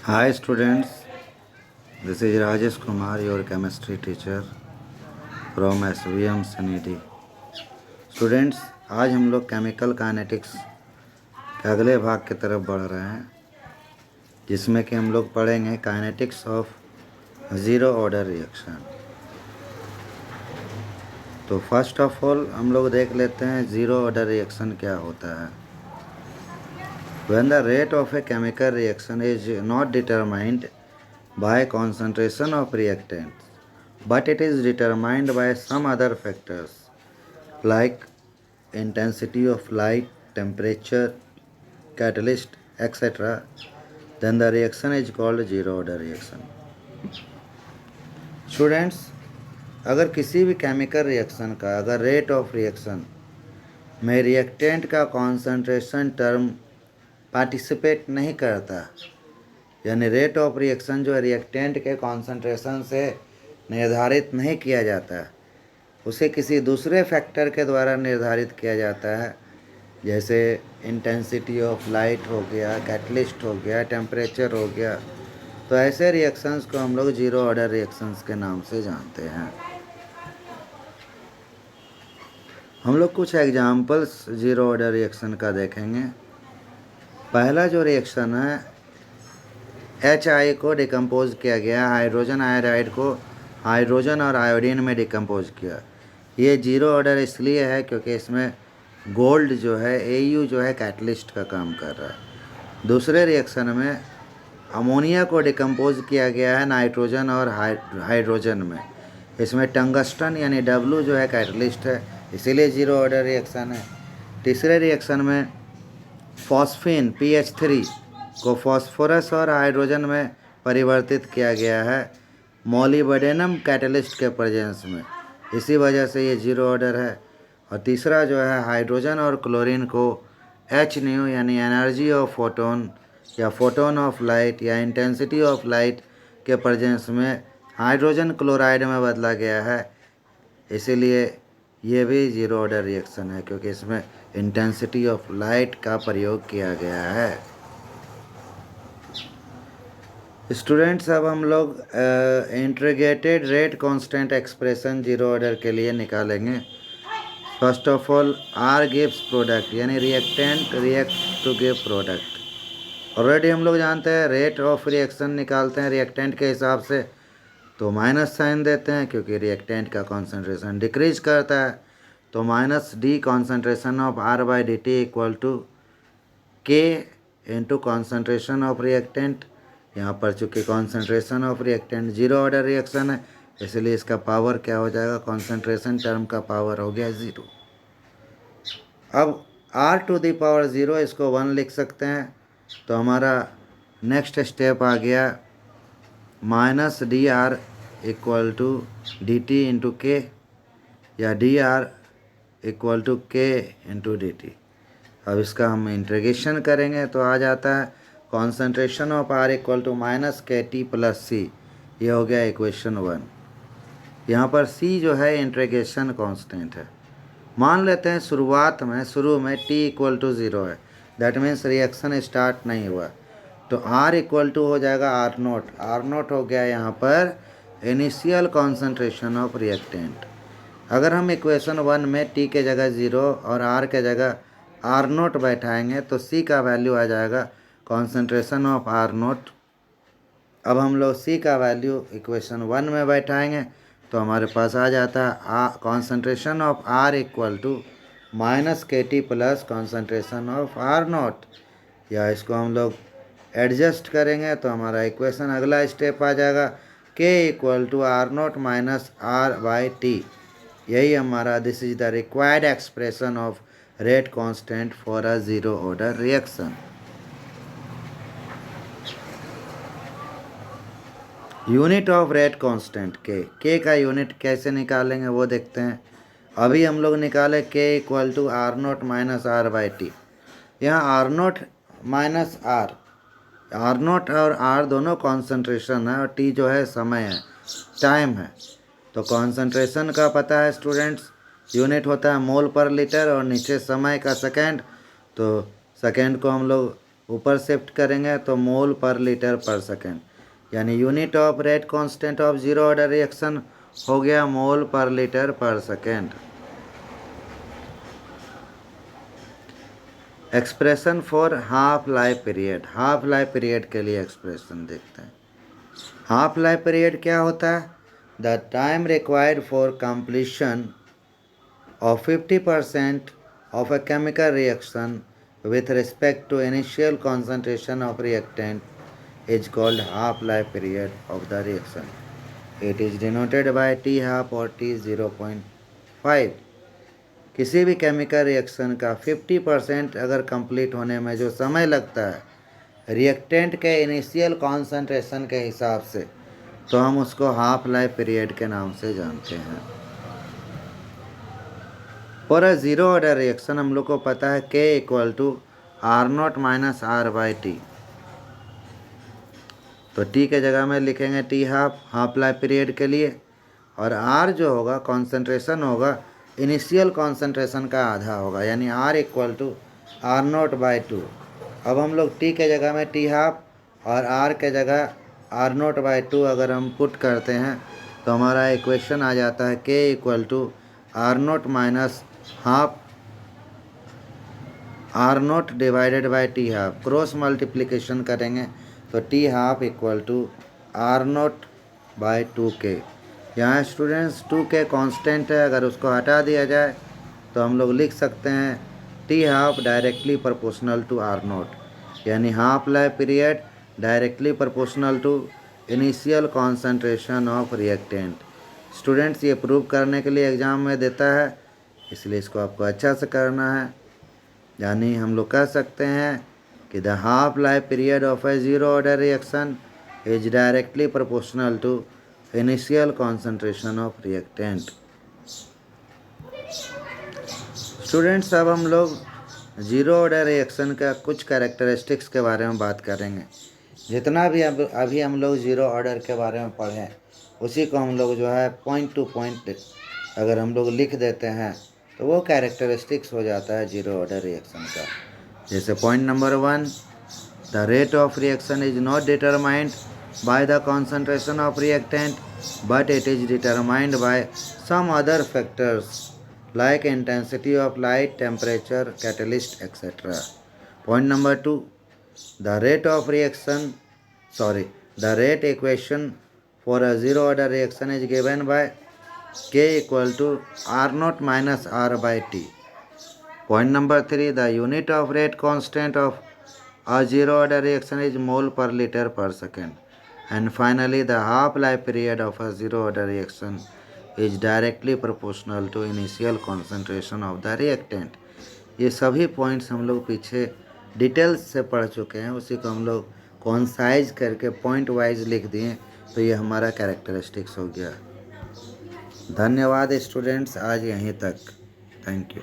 Hi students, this is Rajesh Kumar, your chemistry teacher from SVM Sanity. Students, आज हम लोग chemical kinetics के अगले भाग की तरफ बढ़ रहे हैं, जिसमें कि हम लोग पढ़ेंगे kinetics of zero order reaction. तो फर्स्ट ऑफ ऑल हम लोग देख लेते हैं ज़ीरो ऑर्डर रिएक्शन क्या होता है। When the rate of a chemical reaction is not determined by concentration of reactants, but it is determined by some other factors like intensity of light, temperature, catalyst, etc., then the reaction is called zero order reaction. Students, अगर किसी भी chemical reaction का अगर rate of reaction में reactant का concentration term participate नहीं करता, यानी रेट ऑफ रिएक्शन जो है रिएक्टेंट के कॉन्सेंट्रेशन से निर्धारित नहीं किया जाता, उसे किसी दूसरे फैक्टर के द्वारा निर्धारित किया जाता है, जैसे इंटेंसिटी ऑफ लाइट हो गया, कैटलिस्ट हो गया, टेम्परेचर हो गया। तो ऐसे रिएक्शंस को हम लोग जीरो ऑर्डर रिएक्शंस के नाम से जानते हैं। हम लोग कुछ एग्जाम्पल्स जीरो ऑर्डर रिएक्शन का देखेंगे। पहला जो रिएक्शन है, HI को डिकम्पोज किया गया, हाइड्रोजन आयोडाइड को हाइड्रोजन और आयोडीन में डिकम्पोज किया। ये जीरो ऑर्डर इसलिए है क्योंकि इसमें गोल्ड जो है AU जो है कैटलिस्ट का काम कर रहा है। दूसरे रिएक्शन में अमोनिया को डिकम्पोज किया गया है नाइट्रोजन और हाइड्रोजन में, इसमें टंगस्टन यानी W जो है कैटलिस्ट है, इसीलिए जीरो ऑर्डर रिएक्शन है। तीसरे रिएक्शन में फॉस्फीन PH3 को फॉस्फोरस और हाइड्रोजन में परिवर्तित किया गया है मोलिब्डेनम कैटलिस्ट के प्रेजेंस में, इसी वजह से ये जीरो ऑर्डर है। और तीसरा जो है हाइड्रोजन और क्लोरीन को H न्यू यानी एनर्जी ऑफ फोटोन या फोटोन ऑफ लाइट या इंटेंसिटी ऑफ लाइट के प्रेजेंस में हाइड्रोजन क्लोराइड में बदला गया है, इसीलिए ये भी जीरो ऑर्डर रिएक्शन है क्योंकि इसमें इंटेंसिटी ऑफ लाइट का प्रयोग किया गया है। स्टूडेंट्स, अब हम लोग integrated rate constant expression zero order के लिए निकालेंगे। First of all R gives product यानी reactant react to give product. Already हम लोग जानते हैं रेट ऑफ रिएक्शन निकालते हैं रिएक्टेंट के हिसाब से, तो माइनस साइन देते हैं क्योंकि रिएक्टेंट का कॉन्सेंट्रेशन डिक्रीज करता है, तो -D concentration of R/dt equal to K into concentration of reactant. यहाँ पर चूँकि concentration of reactant zero order reaction है, इसलिए इसका पावर क्या हो जाएगा, कॉन्सेंट्रेशन टर्म का पावर हो गया 0। अब R⁻0 इसको 1 लिख सकते हैं, तो हमारा नेक्स्ट स्टेप आ गया -dr equal to dt into K या dr equal to K into dt। अब इसका हम इंटीग्रेशन करेंगे तो आ जाता है concentration of R equal to -KT plus C, ये हो गया इक्वेशन 1। यहाँ पर C जो है इंटीग्रेशन कांस्टेंट है। मान लेते हैं शुरू में T इक्वल टू 0 है, दैट मीन्स रिएक्शन स्टार्ट नहीं हुआ, तो R इक्वल टू हो जाएगा R0 हो गया यहाँ पर इनिशियल कॉन्सेंट्रेशन ऑफ रिएक्टेंट। अगर हम इक्वेशन 1 में T के जगह 0 और R के जगह R0 बैठाएंगे तो C का वैल्यू आ जाएगा कॉन्सेंट्रेशन ऑफ R0। अब हम लोग C का वैल्यू इक्वेशन 1 में बैठाएंगे तो हमारे पास आ जाता है concentration of R equal to -KT plus concentration of R0, या इसको हम लोग एडजस्ट करेंगे तो हमारा इक्वेशन अगला स्टेप आ जाएगा K equal to R0 minus R/T। यही हमारा this is the required expression of rate constant for a zero order reaction. Unit of rate constant K का यूनिट कैसे निकालेंगे वो देखते हैं। अभी हम लोग निकाले K equal to R0 minus R/T। यहाँ R0 माइनस R0 और R दोनों कॉन्सेंट्रेशन है और T जो है समय है, टाइम है। तो कॉन्सेंट्रेशन का पता है स्टूडेंट्स, यूनिट होता है मोल पर लीटर और नीचे समय का सेकेंड, तो सेकेंड को हम लोग ऊपर शिफ्ट करेंगे तो मोल पर लीटर पर सेकेंड, यानी unit of rate constant of zero order reaction हो गया मोल पर लीटर पर second. Expression for half life period, half life period के लिए एक्सप्रेशन देखते हैं। हाफ लाइफ पीरियड क्या होता है? The time required for completion of 50% of a chemical reaction with respect to initial concentration of reactant is called half-life period of the reaction. It is denoted by T half or T 0.5. किसी भी chemical reaction का 50% अगर complete होने में जो समय लगता है रिएक्टेंट के इनिशियल कॉन्सेंट्रेशन के हिसाब से, तो हम उसको हाफ लाइफ पीरियड के नाम से जानते हैं। और ज़ीरो ऑर्डर रिएक्शन हम लोग को पता है K equal to R0 minus R/T, तो T के जगह में लिखेंगे T हाफ लाइफ पीरियड के लिए, और R जो होगा कॉन्सेंट्रेशन होगा इनिशियल कॉन्सेंट्रेशन का आधा होगा, यानी R इक्वल टू R0/2। अब हम लोग T के जगह में T हाफ और R के जगह R0/2 अगर हम पुट करते हैं तो हमारा इक्वेशन आ जाता है K equal to R0 minus half R0 divided by T half. Cross multiplication करेंगे तो T half equal to R0/2K। यहाँ स्टूडेंट्स 2K कांस्टेंट है, अगर उसको हटा दिया जाए तो हम लोग लिख सकते हैं T half directly proportional to R0, यानी half life period directly proportional to initial concentration of reactant. Students ये प्रूव करने के लिए एग्ज़ाम में देता है, इसलिए इसको आपको अच्छा से करना है। यानी हम लोग कह सकते हैं कि the half life period of a zero order reaction is directly proportional to initial concentration of reactant. Students अब हम लोग ज़ीरो ऑर्डर रिएक्शन का कुछ कैरेक्टरिस्टिक्स के बारे में बात करेंगे। जितना भी अभी हम लोग ज़ीरो ऑर्डर के बारे में पढ़ें उसी को हम लोग जो है पॉइंट टू पॉइंट अगर हम लोग लिख देते हैं तो वो कैरेक्टरिस्टिक्स हो जाता है ज़ीरो ऑर्डर रिएक्शन का। जैसे point number 1, the rate of reaction is not determined by the concentration of reactant but it is determined by some other factors like intensity of light, temperature, catalyst, etc. Point number 2, the rate equation for a zero order reaction is given by K equal to R0 minus R/T. Point number 3, the unit of rate constant of a zero order reaction is mole per liter per second. And finally, the half life period of a zero order reaction is directly proportional to initial concentration of the reactant. ये सभी points हम लोग पीछे details से पढ़ चुके हैं, उसी को हम लोग कॉन्साइज करके पॉइंट वाइज लिख दिए, तो ये हमारा कैरेक्टरिस्टिक्स हो गया। धन्यवाद स्टूडेंट्स, आज यहीं तक। Thank you.